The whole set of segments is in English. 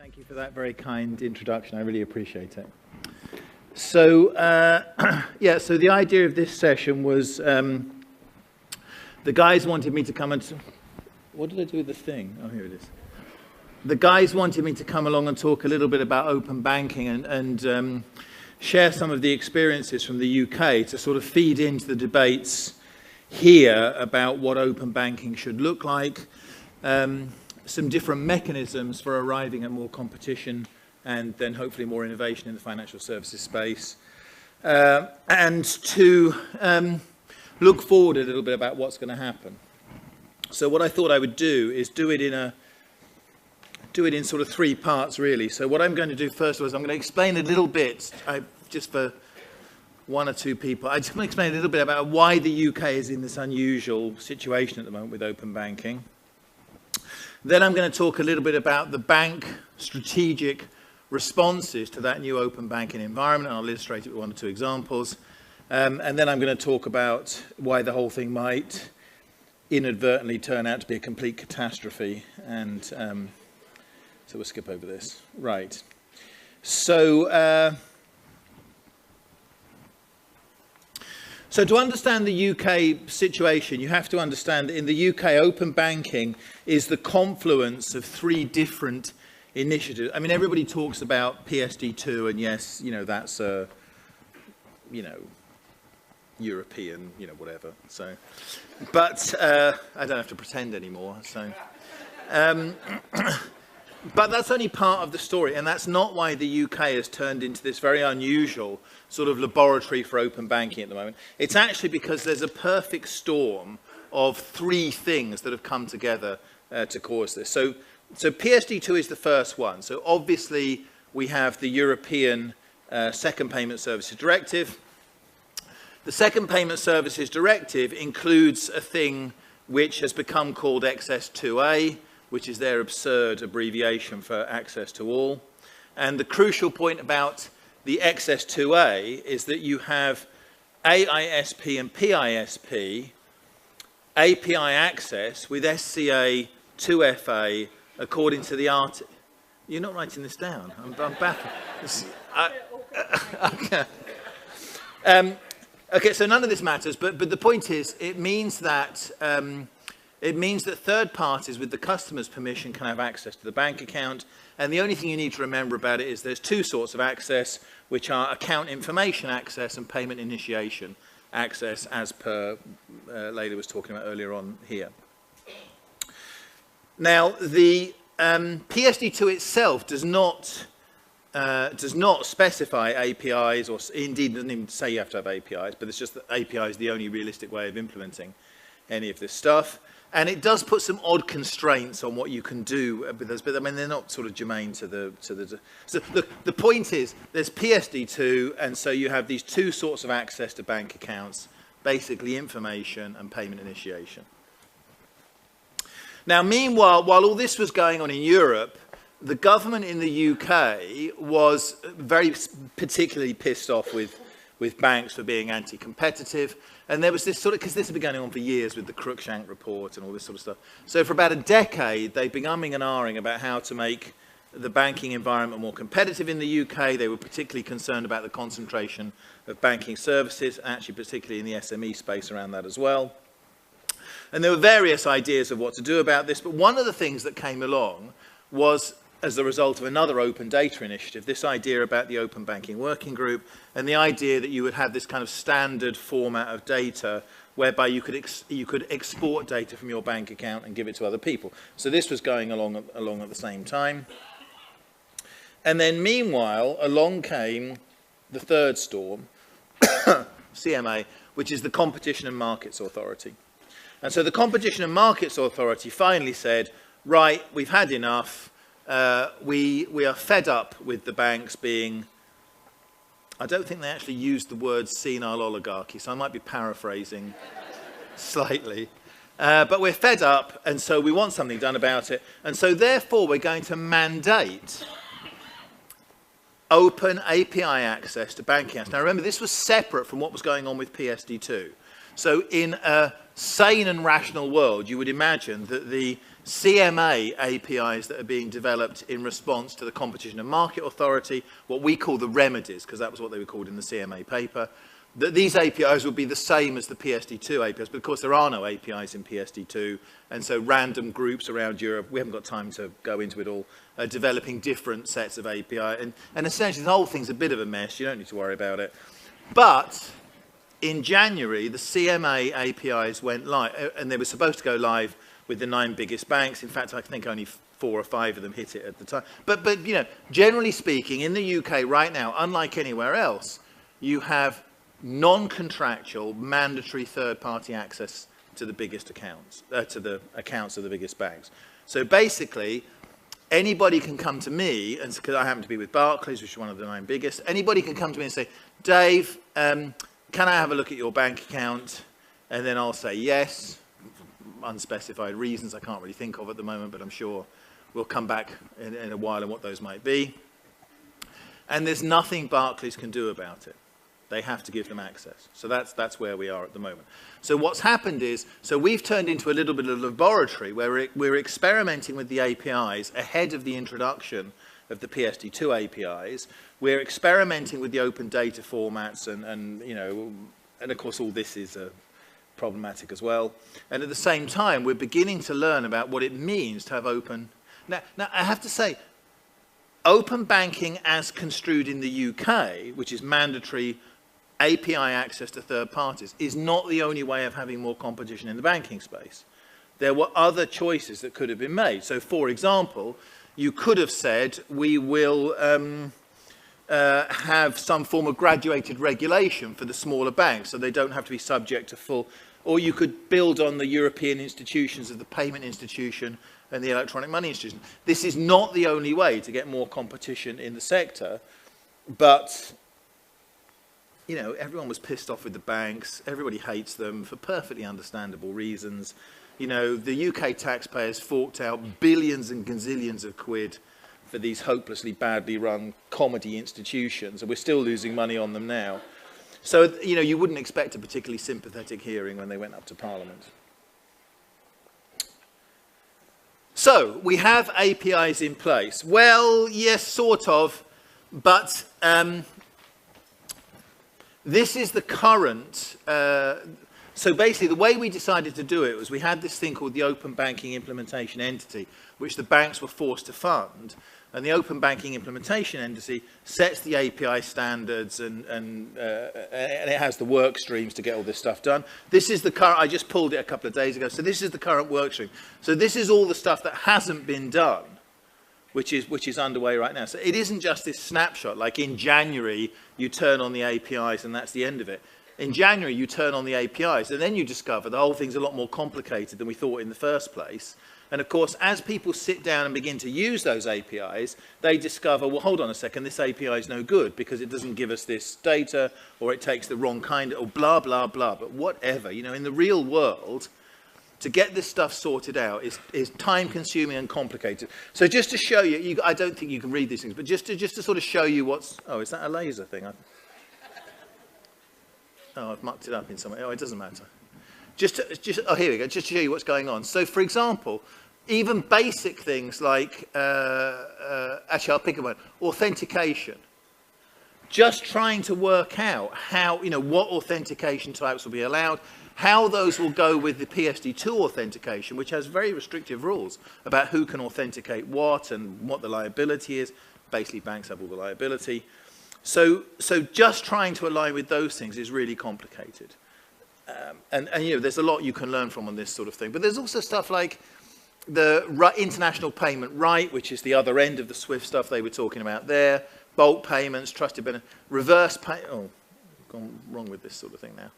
Thank you for that very kind introduction. I really appreciate it. So, so the idea of this session was the guys wanted me to come and... What did I do with the thing? Oh, here it is. The guys wanted me to come along and talk a little bit about open banking and share some of the experiences from the UK to sort of feed into the debates here about what open banking should look like. Some different mechanisms for arriving at more competition and then hopefully more innovation in the financial services space. And to look forward a little bit about what's going to happen. So what I thought I would do is do it in sort of three parts, really. So what I'm going to do first was I'm going to explain a little bit, just for one or two people, I just want to explain a little bit about why the UK is in this unusual situation at the moment with open banking. Then I'm going to talk a little bit about the bank strategic responses to that new open banking environment, and I'll illustrate it with one or two examples. And then I'm going to talk about why the whole thing might inadvertently turn out to be a complete catastrophe. And so we'll skip over this. Right. So, so to understand the UK situation, you have to understand that in the UK, open banking is the confluence of three different initiatives. I mean, everybody talks about PSD2, and yes, you know, that's a, you know, European, you know, whatever. So, but I don't have to pretend anymore. So, but that's only part of the story, and that's not why the UK has turned into this very unusual sort of laboratory for open banking at the moment. It's actually because there's a perfect storm of three things that have come together to cause this. So PSD2 is the first one. So obviously we have the European Second Payment Services Directive. The Second Payment Services Directive includes a thing which has become called XS2A, which is their absurd abbreviation for access to all. And the crucial point about the XS2A is that you have AISP and PISP, API access with SCA 2FA according to the art. You're not writing this down. I'm baffled. Okay, so none of this matters, but the point is, it means that third parties with the customer's permission can have access to the bank account, and the only thing you need to remember about it is there's two sorts of access, which are account information access and payment initiation access, as per Layla was talking about earlier on here. Now, the PSD2 itself does not specify APIs, or indeed doesn't even say you have to have APIs, but it's just that API is the only realistic way of implementing any of this stuff. And it does put some odd constraints on what you can do with those, but I mean, they're not sort of germane to the. So the point is, there's PSD2, and so you have these two sorts of access to bank accounts, basically information and payment initiation. Now, meanwhile, while all this was going on in Europe, the government in the UK was very particularly pissed off with banks for being anti-competitive. And there was this sort of, because this had been going on for years with the Cruikshank report and all this sort of stuff. So for about a decade, they've been umming and ahhing about how to make the banking environment more competitive in the UK. They were particularly concerned about the concentration of banking services, actually particularly in the SME space around that as well. And there were various ideas of what to do about this, but one of the things that came along was, as a result of another open data initiative, this idea about the Open Banking Working Group, and the idea that you would have this kind of standard format of data whereby you could export data from your bank account and give it to other people. So this was going along at the same time. And then meanwhile, along came the third storm, CMA, which is the Competition and Markets Authority. And so the Competition and Markets Authority finally said, right, we've had enough. We are fed up with the banks being, I don't think they actually used the word senile oligarchy, so I might be paraphrasing slightly. But we're fed up, and so we want something done about it. And so therefore, we're going to mandate open API access to bank accounts. Now remember, this was separate from what was going on with PSD2. So in a sane and rational world, you would imagine that the CMA APIs that are being developed in response to the Competition and Market Authority, what we call the remedies, because that was what they were called in the CMA paper. That these APIs will be the same as the PSD2 APIs, but of course there are no APIs in PSD2, and so random groups around Europe, we haven't got time to go into it all, are developing different sets of API, and essentially the whole thing's a bit of a mess, you don't need to worry about it. But in January, the CMA APIs went live, and they were supposed to go live with the 9 biggest banks. In fact, I think only 4 or 5 of them hit it at the time. But you know, generally speaking, in the UK right now, unlike anywhere else, you have non-contractual, mandatory third-party access to the biggest accounts, to the accounts of the biggest banks. So basically, anybody can come to me, and because I happen to be with Barclays, which is one of the 9 biggest, anybody can come to me and say, Dave, can I have a look at your bank account? And then I'll say yes, unspecified reasons I can't really think of at the moment, but I'm sure we'll come back in a while on what those might be. And there's nothing Barclays can do about it. They have to give them access. So that's where we are at the moment. So what's happened is, so we've turned into a little bit of a laboratory where we're experimenting with the APIs ahead of the introduction of the PSD2 APIs. We're experimenting with the open data formats and you know, and of course all this is problematic as well. And at the same time, we're beginning to learn about what it means to have open. Now I have to say, open banking as construed in the UK, which is mandatory API access to third parties, is not the only way of having more competition in the banking space. There were other choices that could have been made. So, for example, you could have said, we will have some form of graduated regulation for the smaller banks, so they don't have to be subject to full, or you could build on the European institutions of the payment institution and the electronic money institution. This is not the only way to get more competition in the sector, but you know, everyone was pissed off with the banks. Everybody hates them for perfectly understandable reasons. You know, the UK taxpayers forked out billions and gazillions of quid for these hopelessly badly run comedy institutions, and we're still losing money on them now. So, you know, you wouldn't expect a particularly sympathetic hearing when they went up to Parliament. So, we have APIs in place. Well, yes, sort of, but this is the current, so basically the way we decided to do it was we had this thing called the Open Banking Implementation Entity, which the banks were forced to fund. And the Open Banking Implementation Entity sets the API standards and it has the work streams to get all this stuff done. This is the current, I just pulled it a couple of days ago, so this is the current work stream. So this is all the stuff that hasn't been done, which is underway right now. So it isn't just this snapshot, like in January, you turn on the APIs and that's the end of it. In January, you turn on the APIs and then you discover the whole thing's a lot more complicated than we thought in the first place. And of course, as people sit down and begin to use those APIs, they discover, well, hold on a second, this API is no good because it doesn't give us this data, or it takes the wrong kind, or blah, blah, blah. But whatever, you know, in the real world, to get this stuff sorted out is time-consuming and complicated. So just to show you, I don't think you can read these things, but just to sort of show you what's... Oh, is that a laser thing? I've mucked it up in some way. Oh, it doesn't matter. Oh, here we go. Just to show you what's going on. So, for example, even basic things like... actually, I'll pick one. Authentication. Just trying to work out how, you know, what authentication types will be allowed, how those will go with the PSD2 authentication, which has very restrictive rules about who can authenticate what and what the liability is. Basically, banks have all the liability. So just trying to align with those things is really complicated. And you know, there's a lot you can learn from on this sort of thing. But there's also stuff like the international payment right, which is the other end of the SWIFT stuff they were talking about there. Bulk payments, trusted benefit, reverse pay. Oh, I've gone wrong with this sort of thing now.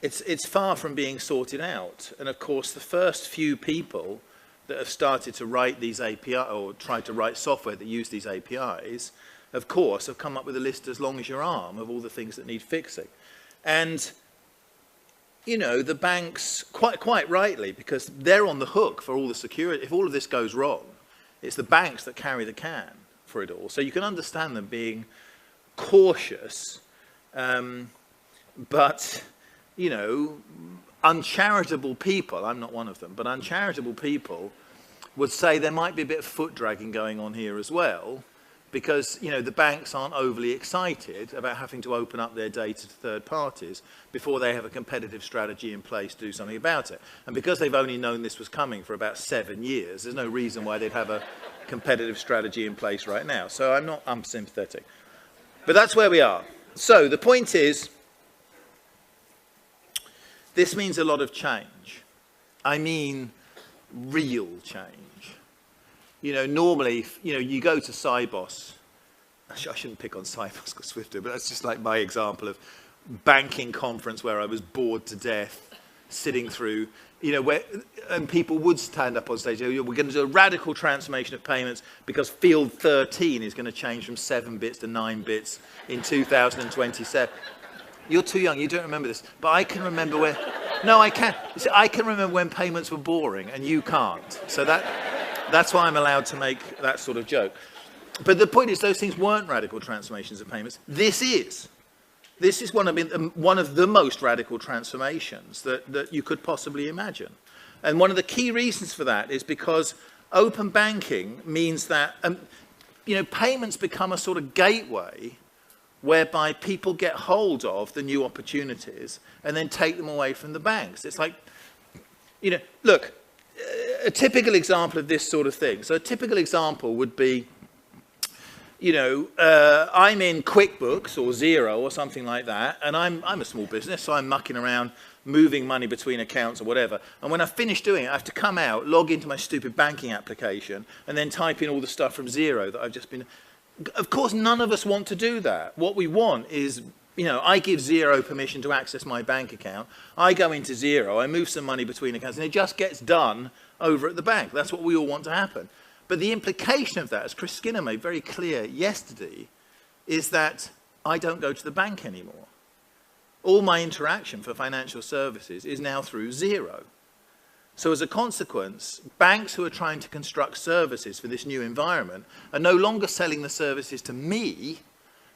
It's far from being sorted out. And of course, the first few people that have started to write these APIs, or tried to write software that use these APIs, of course, have come up with a list as long as your arm of all the things that need fixing. And, you know, the banks, quite rightly, because they're on the hook for all the security. If all of this goes wrong, it's the banks that carry the can for it all. So you can understand them being cautious, but... you know, uncharitable people, I'm not one of them, but uncharitable people would say there might be a bit of foot dragging going on here as well, because the banks aren't overly excited about having to open up their data to third parties before they have a competitive strategy in place to do something about it. And because they've only known this was coming for about 7 years, there's no reason why they'd have a competitive strategy in place right now. So I'm sympathetic. But that's where we are. So the point is, this means a lot of change. I mean, real change. Normally, you go to Cybos. Actually, I shouldn't pick on Cybos because Swifter, but that's just like my example of banking conference where I was bored to death, sitting through, and people would stand up on stage. We're going to do a radical transformation of payments because field 13 is going to change from 7 bits to 9 bits in 2027. You're too young, you don't remember this, but I can remember when. No, I can. You see, I can remember when payments were boring, and you can't. So that's why I'm allowed to make that sort of joke. But the point is, those things weren't radical transformations of payments. This is one of the most radical transformations that you could possibly imagine. And one of the key reasons for that is because open banking means that payments become a sort of gateway whereby people get hold of the new opportunities and then take them away from the banks. It's like, look, a typical example of this sort of thing. So a typical example would be, I'm in QuickBooks or Xero or something like that, and I'm a small business, so I'm mucking around, moving money between accounts or whatever. And when I finish doing it, I have to come out, log into my stupid banking application, and then type in all the stuff from Xero that I've just been... Of course, none of us want to do that. What we want is, I give Xero permission to access my bank account. I go into Xero, I move some money between accounts, and it just gets done over at the bank. That's what we all want to happen. But the implication of that, as Chris Skinner made very clear yesterday, is that I don't go to the bank anymore. All my interaction for financial services is now through Xero. So as a consequence, banks who are trying to construct services for this new environment are no longer selling the services to me,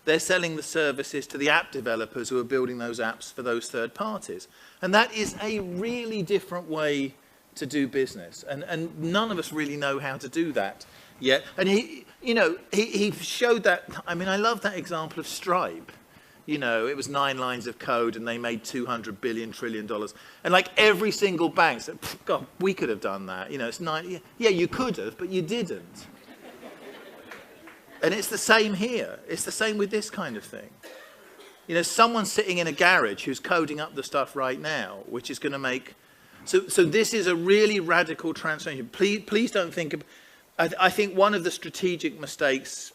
they're selling the services to the app developers who are building those apps for those third parties. And that is a really different way to do business. And none of us really know how to do that yet. And he showed that. I mean, I love that example of Stripe. It was 9 lines of code and they made $200 billion, trillion. And like every single bank said, God, we could have done that. It's 9. Yeah, you could have, but you didn't. And it's the same here. It's the same with this kind of thing. Someone sitting in a garage who's coding up the stuff right now, which is going to make... So this is a really radical transformation. Please don't think of... I think one of the strategic mistakes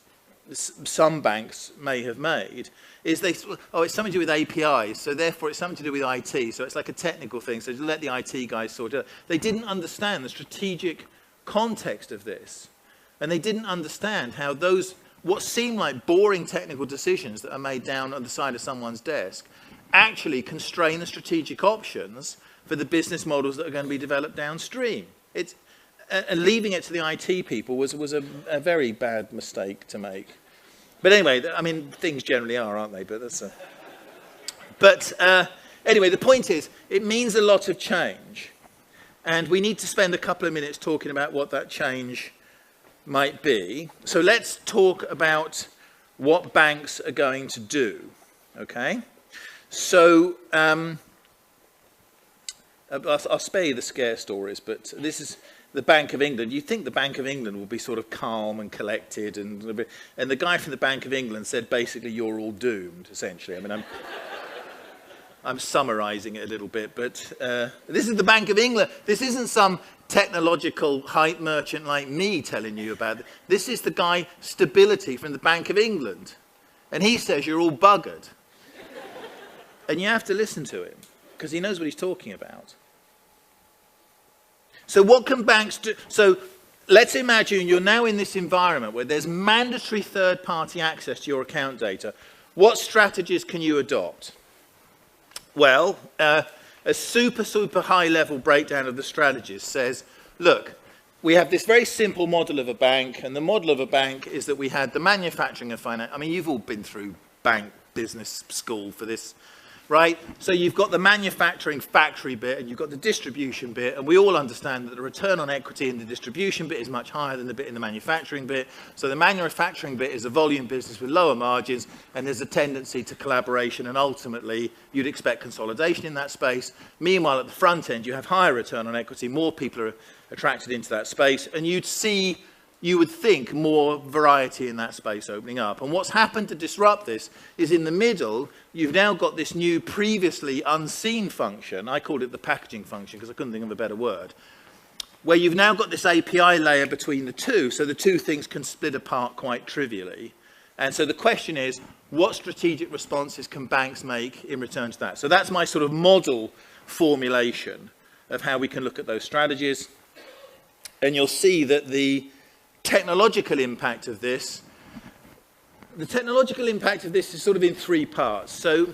some banks may have made is it's something to do with APIs, so therefore it's something to do with IT, so it's like a technical thing, so let the IT guys sort it out. They didn't understand the strategic context of this, and they didn't understand how what seem like boring technical decisions that are made down on the side of someone's desk actually constrain the strategic options for the business models that are going to be developed downstream. And leaving it to the IT people was a very bad mistake to make. But anyway, I mean, things generally are, aren't they? But that's anyway, the point is, it means a lot of change. And we need to spend a couple of minutes talking about what that change might be. So let's talk about what banks are going to do, okay? So I'll spare you the scare stories, but this is the Bank of England. You'd think the Bank of England would be sort of calm and collected, and the guy from the Bank of England said basically you're all doomed, essentially. I mean, I'm summarising it a little bit, but this is the Bank of England. This isn't some technological hype merchant like me telling you about it. This is the guy, Stability, from the Bank of England. And he says you're all buggered. And you have to listen to him, because he knows what he's talking about. So what can banks do? So let's imagine you're now in this environment where there's mandatory third-party access to your account data. What strategies can you adopt? Well, a super high-level breakdown of the strategies says, look, we have this very simple model of a bank, and the model of a bank is that we had the manufacturing and finance. I mean, you've all been through bank business school for this. right? So you've got the manufacturing factory bit and you've got the distribution bit, and we all understand that the return on equity in the distribution bit is much higher than the bit in the manufacturing bit. So the manufacturing bit is a volume business with lower margins, and there's a tendency to collaboration, and ultimately you'd expect consolidation in that space. Meanwhile, at the front end, you have higher return on equity, more people are attracted into that space, and you would think more variety in that space opening up. And what's happened to disrupt this is in the middle, you've now got this new previously unseen function. I called it the packaging function because I couldn't think of a better word, where you've now got this API layer between the two, so the two things can split apart quite trivially. And so the question is, what strategic responses can banks make in return to that? So that's my sort of model formulation of how we can look at those strategies. And you'll see that the technological impact of this is sort of in three parts. So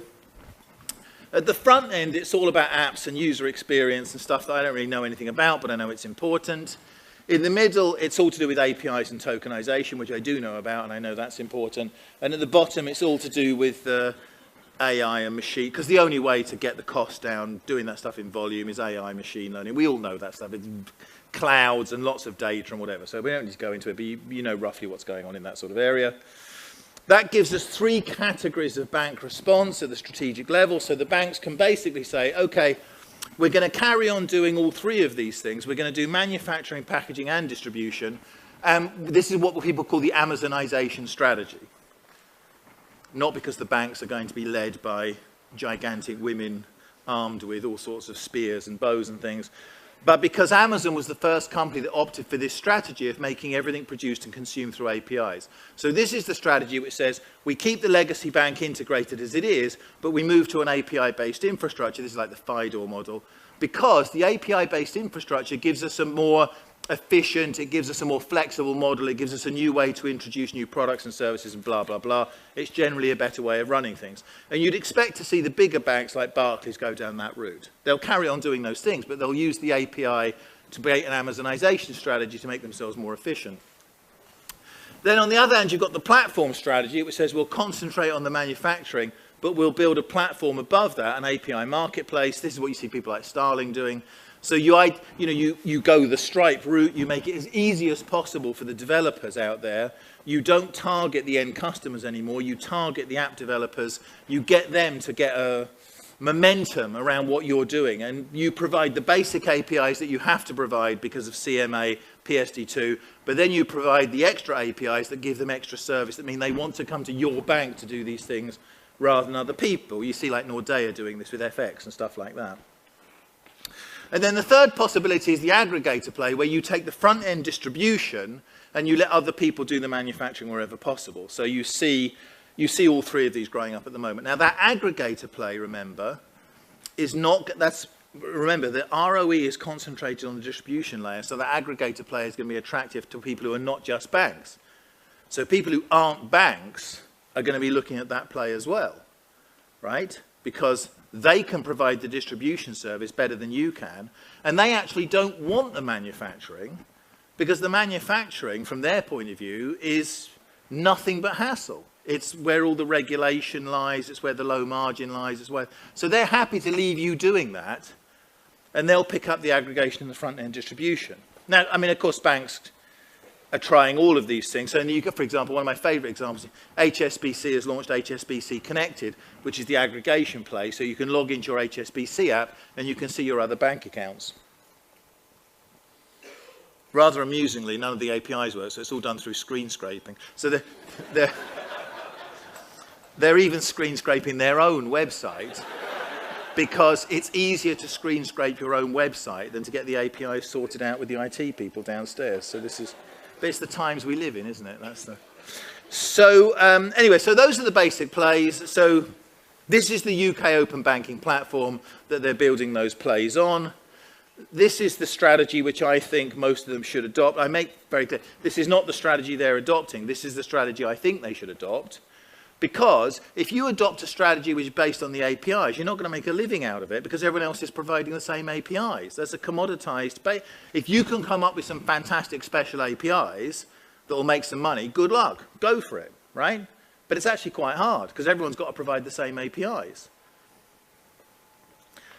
at the front end, it's all about apps and user experience and stuff that I don't really know anything about, but I know it's important. In the middle, it's all to do with APIs and tokenization, which I do know about, and I know that's important. And at the bottom, it's all to do with AI and machine, because the only way to get the cost down doing that stuff in volume is AI, machine learning. We all know that stuff. It's clouds and lots of data and whatever. So we don't need to go into it, but you know roughly what's going on in that sort of area. That gives us three categories of bank response at the strategic level. So the banks can basically say, okay, we're going to carry on doing all three of these things. We're going to do manufacturing, packaging, and distribution. This is what people call the Amazonization strategy. Not because the banks are going to be led by gigantic women armed with all sorts of spears and bows and things, but because Amazon was the first company that opted for this strategy of making everything produced and consumed through APIs. So this is the strategy which says we keep the legacy bank integrated as it is, but we move to an API-based infrastructure. This is like the FIDOR model, because the API-based infrastructure gives us a more efficient, it gives us a more flexible model, it gives us a new way to introduce new products and services and blah, blah, blah. It's generally a better way of running things. And you'd expect to see the bigger banks like Barclays go down that route. They'll carry on doing those things, but they'll use the API to create an Amazonization strategy to make themselves more efficient. Then on the other hand, you've got the platform strategy, which says we'll concentrate on the manufacturing, but we'll build a platform above that, an API marketplace. This is what you see people like Starling doing. So you go the Stripe route, you make it as easy as possible for the developers out there. You don't target the end customers anymore, you target the app developers. You get them to get a momentum around what you're doing, and you provide the basic APIs that you have to provide because of CMA, PSD2, but then you provide the extra APIs that give them extra service, that mean they want to come to your bank to do these things rather than other people. You see like Nordea doing this with FX and stuff like that. And then the third possibility is the aggregator play, where you take the front-end distribution and you let other people do the manufacturing wherever possible. So you see all three of these growing up at the moment. Now that aggregator play, remember, remember the ROE is concentrated on the distribution layer, so the aggregator play is going to be attractive to people who are not just banks. So people who aren't banks are going to be looking at that play as well, right? Because they can provide the distribution service better than you can, and they actually don't want the manufacturing, because the manufacturing, from their point of view, is nothing but hassle. It's where all the regulation lies, it's where the low margin lies, so they're happy to leave you doing that, and they'll pick up the aggregation and the front-end distribution. Now, I mean, of course, banks are trying all of these things. So you got, for example, one of my favorite examples, HSBC has launched HSBC Connected, which is the aggregation play. So you can log into your HSBC app and you can see your other bank accounts. Rather amusingly, none of the APIs work, so it's all done through screen scraping. So they're even screen scraping their own website, because it's easier to screen scrape your own website than to get the APIs sorted out with the IT people downstairs. So but it's the times we live in, isn't it? Anyway, so those are the basic plays. So this is the UK open banking platform that they're building those plays on. This is the strategy which I think most of them should adopt. I make very clear, this is not the strategy they're adopting. This is the strategy I think they should adopt. Because if you adopt a strategy which is based on the APIs, you're not going to make a living out of it, because everyone else is providing the same APIs. That's a commoditized base. If you can come up with some fantastic special APIs that will make some money, good luck. Go for it, right? But it's actually quite hard, because everyone's got to provide the same APIs.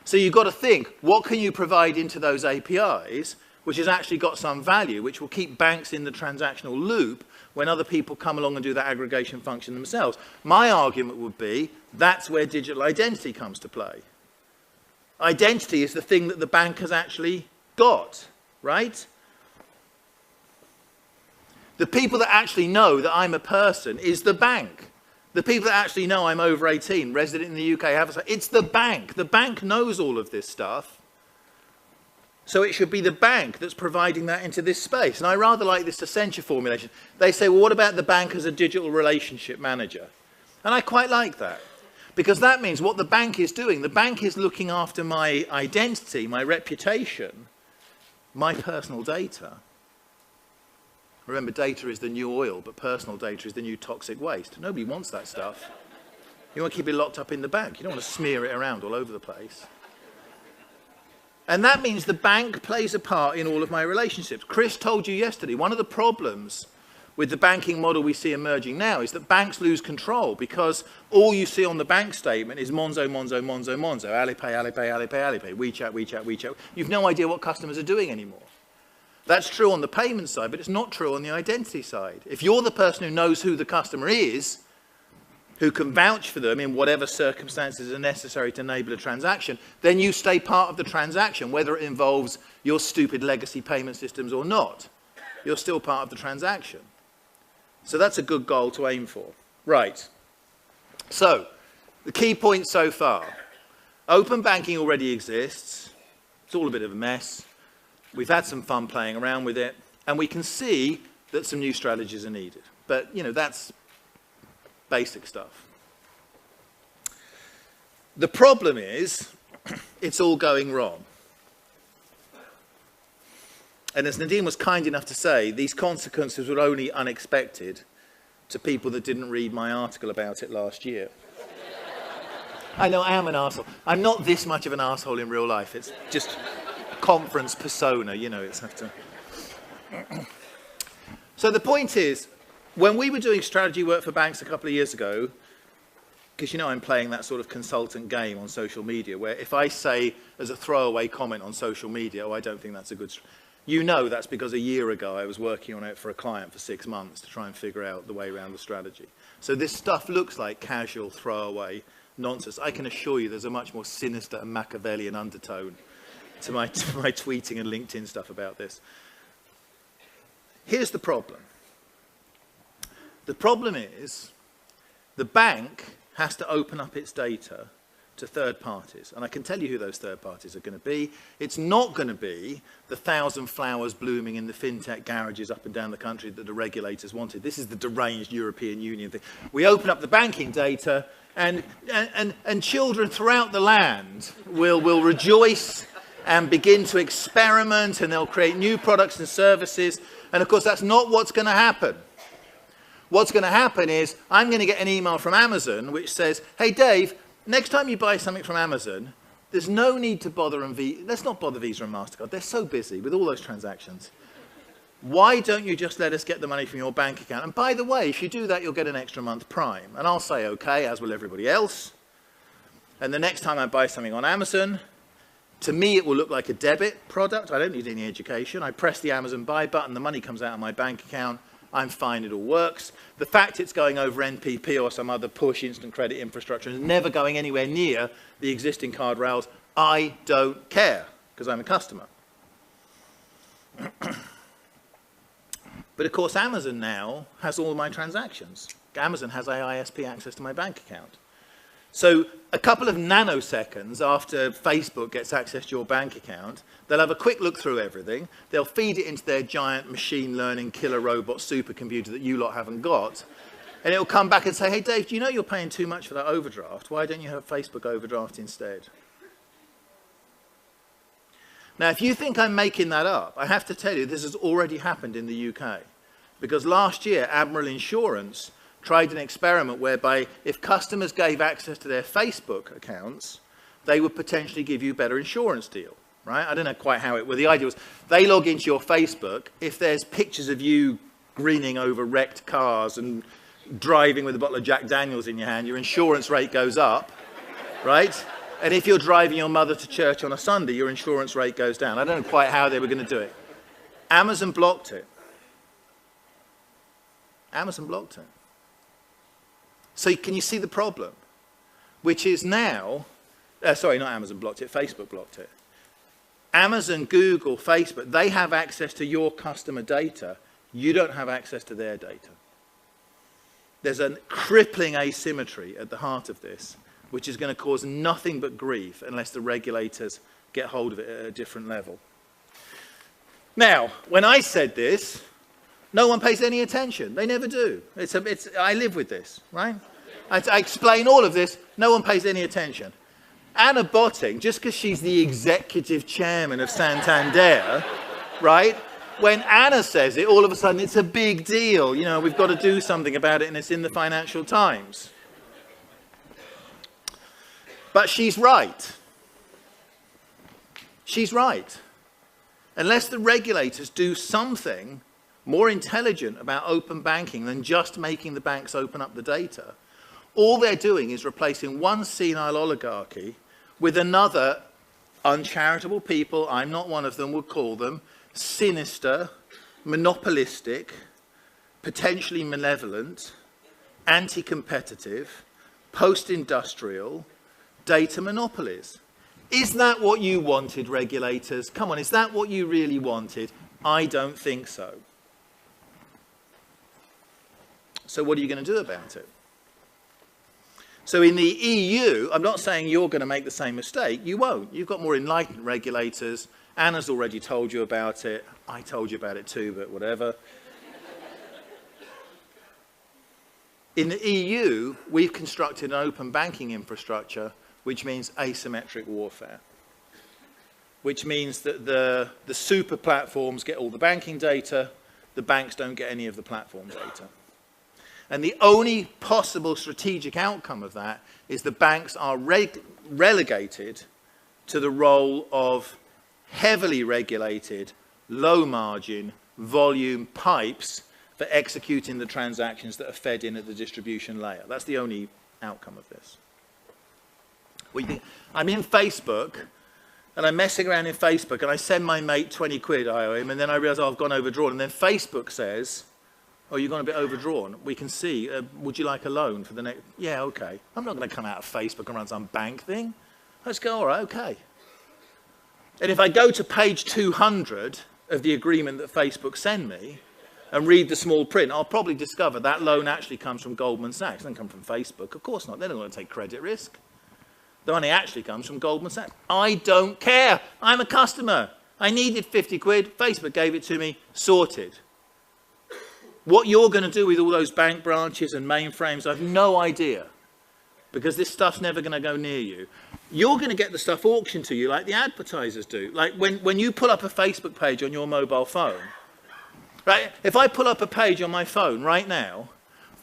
So you've got to think, what can you provide into those APIs which has actually got some value, which will keep banks in the transactional loop when other people come along and do that aggregation function themselves. My argument would be that's where digital identity comes to play. Identity is the thing that the bank has actually got, right? The people that actually know that I'm a person is the bank. The people that actually know I'm over 18, resident in the UK, it's the bank. The bank knows all of this stuff. So it should be the bank that's providing that into this space. And I rather like this Accenture formulation. They say, well, what about the bank as a digital relationship manager? And I quite like that. Because that means what the bank is doing, the bank is looking after my identity, my reputation, my personal data. Remember, data is the new oil, but personal data is the new toxic waste. Nobody wants that stuff. You want to keep it locked up in the bank. You don't want to smear it around all over the place. And that means the bank plays a part in all of my relationships. Chris told you yesterday, one of the problems with the banking model we see emerging now is that banks lose control because all you see on the bank statement is Monzo, Monzo, Monzo, Monzo, Alipay, Alipay, Alipay, Alipay, WeChat, WeChat, WeChat. You've no idea what customers are doing anymore. That's true on the payment side, but it's not true on the identity side. If you're the person who knows who the customer is, who can vouch for them in whatever circumstances are necessary to enable a transaction, then you stay part of the transaction, whether it involves your stupid legacy payment systems or not. You're still part of the transaction. So that's a good goal to aim for. Right. So, the key points so far. Open banking already exists. It's all a bit of a mess. We've had some fun playing around with it, and we can see that some new strategies are needed. But, you know, that's basic stuff. The problem is, it's all going wrong. And as Nadine was kind enough to say, these consequences were only unexpected to people that didn't read my article about it last year. I know I am an arsehole. I'm not this much of an arsehole in real life. It's just conference persona, you know, it's have to. So the point is, when we were doing strategy work for banks a couple of years ago, because you know I'm playing that sort of consultant game on social media, where if I say as a throwaway comment on social media, oh, I don't think that's a good, you know that's because a year ago I was working on it for a client for 6 months to try and figure out the way around the strategy. So this stuff looks like casual throwaway nonsense. I can assure you there's a much more sinister and Machiavellian undertone to my tweeting and LinkedIn stuff about this. Here's the problem. The problem is the bank has to open up its data to third parties. And I can tell you who those third parties are going to be. It's not going to be the 1,000 flowers blooming in the fintech garages up and down the country that the regulators wanted. This is the deranged European Union thing. We open up the banking data and children throughout the land will rejoice and begin to experiment, and they'll create new products and services. And of course, that's not what's going to happen. What's going to happen is I'm going to get an email from Amazon which says, hey, Dave, next time you buy something from Amazon, there's no need to bother let's not bother Visa and MasterCard. They're so busy with all those transactions. Why don't you just let us get the money from your bank account? And by the way, if you do that, you'll get an extra month Prime. And I'll say, okay, as will everybody else. And the next time I buy something on Amazon, to me, it will look like a debit product. I don't need any education. I press the Amazon buy button, the money comes out of my bank account. I'm fine, it all works. The fact it's going over NPP or some other push instant credit infrastructure and never going anywhere near the existing card rails, I don't care, because I'm a customer. But of course, Amazon now has all my transactions. Amazon has AISP access to my bank account. So a couple of nanoseconds after Facebook gets access to your bank account, they'll have a quick look through everything. They'll feed it into their giant machine learning killer robot supercomputer that you lot haven't got. And it'll come back and say, hey, Dave, do you know you're paying too much for that overdraft? Why don't you have Facebook overdraft instead? Now, if you think I'm making that up, I have to tell you this has already happened in the UK. Because last year, Admiral Insurance tried an experiment whereby if customers gave access to their Facebook accounts, they would potentially give you a better insurance deal, right? I don't know quite how it was. The idea was they log into your Facebook. If there's pictures of you grinning over wrecked cars and driving with a bottle of Jack Daniels in your hand, your insurance rate goes up, right? And if you're driving your mother to church on a Sunday, your insurance rate goes down. I don't know quite how they were going to do it. Amazon blocked it. Amazon blocked it. So can you see the problem? Which is now, sorry, not Amazon blocked it, Facebook blocked it. Amazon, Google, Facebook, they have access to your customer data. You don't have access to their data. There's a crippling asymmetry at the heart of this, which is going to cause nothing but grief unless the regulators get hold of it at a different level. Now, when I said this, no one pays any attention. They never do. I live with this, right? I explain all of this. No one pays any attention. Anna Botting, just because she's the executive chairman of Santander, right? When Anna says it, all of a sudden it's a big deal. You know, we've got to do something about it, and it's in the Financial Times. But she's right. She's right. Unless the regulators do something more intelligent about open banking than just making the banks open up the data, all they're doing is replacing one senile oligarchy with another uncharitable people, I'm not one of them, would call them, sinister, monopolistic, potentially malevolent, anti-competitive, post-industrial data monopolies. Is that what you wanted, regulators? Come on, is that what you really wanted? I don't think so. So what are you going to do about it? So in the EU, I'm not saying you're going to make the same mistake. You won't. You've got more enlightened regulators. Anna's already told you about it. I told you about it too, but whatever. In the EU, we've constructed an open banking infrastructure, which means asymmetric warfare, which means that the super platforms get all the banking data, the banks don't get any of the platform data. And the only possible strategic outcome of that is the banks are relegated to the role of heavily regulated, low margin, volume pipes for executing the transactions that are fed in at the distribution layer. That's the only outcome of this. What do you think? I'm in Facebook, and I'm messing around in Facebook, and I send my mate 20 quid I owe him, and then I realise, oh, I've gone overdrawn. And then Facebook says, oh, you've gone a bit overdrawn. We can see. Would you like a loan for the next? Yeah, okay. I'm not going to come out of Facebook and run some bank thing. Let's go, all right, okay. And if I go to page 200 of the agreement that Facebook send me and read the small print, I'll probably discover that loan actually comes from Goldman Sachs. It doesn't come from Facebook. Of course not. They don't want to take credit risk. The money actually comes from Goldman Sachs. I don't care. I'm a customer. I needed 50 quid. Facebook gave it to me. Sorted. What you're going to do with all those bank branches and mainframes, I have no idea, because this stuff's never going to go near you. You're going to get the stuff auctioned to you like the advertisers do. Like when you pull up a Facebook page on your mobile phone, right? If I pull up a page on my phone right now,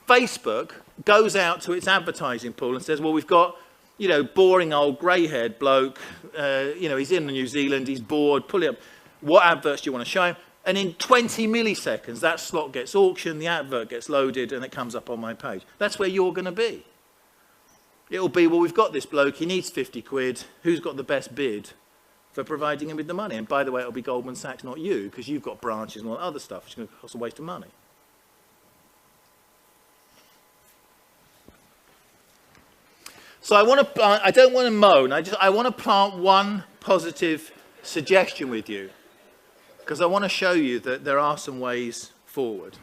Facebook goes out to its advertising pool and says, well, we've got, you know, boring old grey-haired bloke, you know, he's in New Zealand, he's bored, pull it up. What adverts do you want to show him? And in 20 milliseconds, that slot gets auctioned, the advert gets loaded, and it comes up on my page. That's where you're going to be. It'll be, well, we've got this bloke, he needs 50 quid. Who's got the best bid for providing him with the money? And by the way, it'll be Goldman Sachs, not you, because you've got branches and all that other stuff, which is going to cost a waste of money. So I don't want to moan. I want to plant one positive suggestion with you, because I want to show you that there are some ways forward.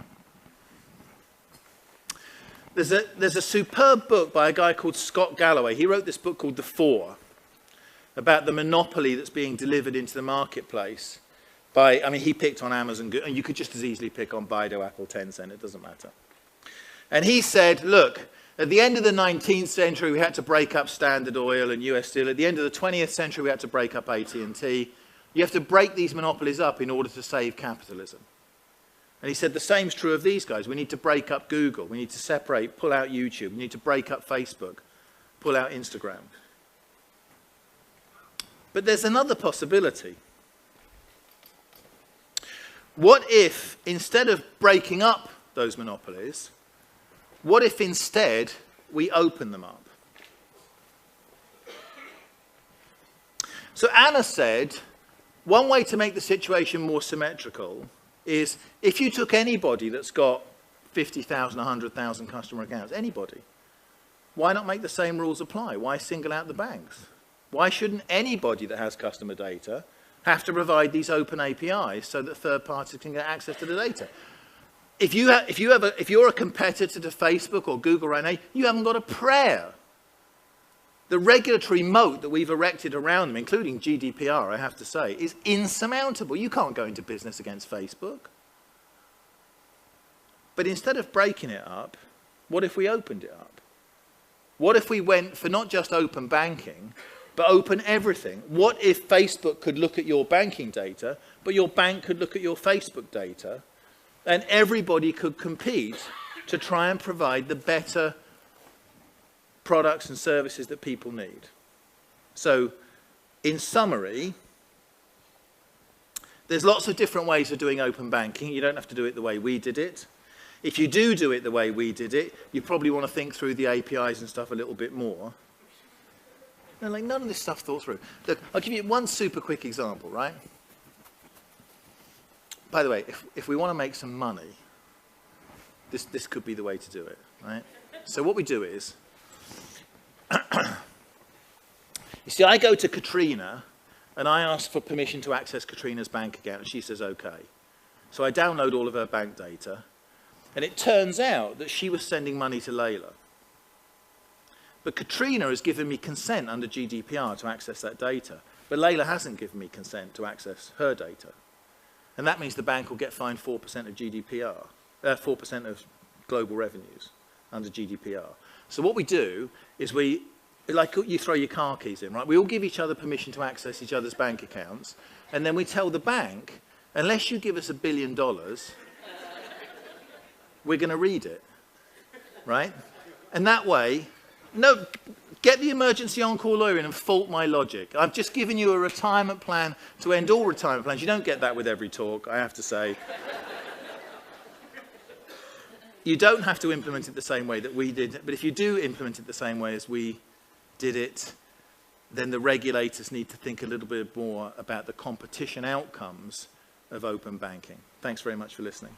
There's a superb book by a guy called Scott Galloway. He wrote this book called The Four, about the monopoly that's being delivered into the marketplace by, I mean, he picked on Amazon, and you could just as easily pick on Baidu, Apple, Tencent, it doesn't matter. And he said, look, at the end of the 19th century, we had to break up Standard Oil and US Steel. At the end of the 20th century, we had to break up AT&T. You have to break these monopolies up in order to save capitalism. And he said the same is true of these guys. We need to break up Google. We need to separate, pull out YouTube. We need to break up Facebook, pull out Instagram. But there's another possibility. What if, instead of breaking up those monopolies, what if instead we open them up? So Anna said, one way to make the situation more symmetrical is if you took anybody that's got 50,000, 100,000 customer accounts, anybody, why not make the same rules apply? Why single out the banks? Why shouldn't anybody that has customer data have to provide these open APIs so that third parties can get access to the data? If you're a competitor to Facebook or Google right now, you haven't got a prayer. The regulatory moat that we've erected around them, including GDPR, I have to say, is insurmountable. You can't go into business against Facebook. But instead of breaking it up, what if we opened it up? What if we went for not just open banking, but open everything? What if Facebook could look at your banking data, but your bank could look at your Facebook data, and everybody could compete to try and provide the better products and services that people need? So, in summary, there's lots of different ways of doing open banking. You don't have to do it the way we did it. If you do it the way we did it, you probably want to think through the APIs and stuff a little bit more. And like none of this stuff thought through. Look, I'll give you one super quick example, right? By the way, if we want to make some money, this could be the way to do it, right? So what we do is, you see, I go to Katrina and I ask for permission to access Katrina's bank account, and she says okay. So I download all of her bank data, and it turns out that she was sending money to Layla. But Katrina has given me consent under GDPR to access that data, but Layla hasn't given me consent to access her data. And that means the bank will get fined 4% of GDPR, 4% of global revenues under GDPR. So what we do is like you throw your car keys in, right? We all give each other permission to access each other's bank accounts, and then we tell the bank, unless you give us $1 billion, we're going to read it, right? And that way, no, get the emergency on-call lawyer in and fault my logic. I've just given you a retirement plan to end all retirement plans. You don't get that with every talk, I have to say. You don't have to implement it the same way that we did, but if you do implement it the same way as we did it, then the regulators need to think a little bit more about the competition outcomes of open banking. Thanks very much for listening.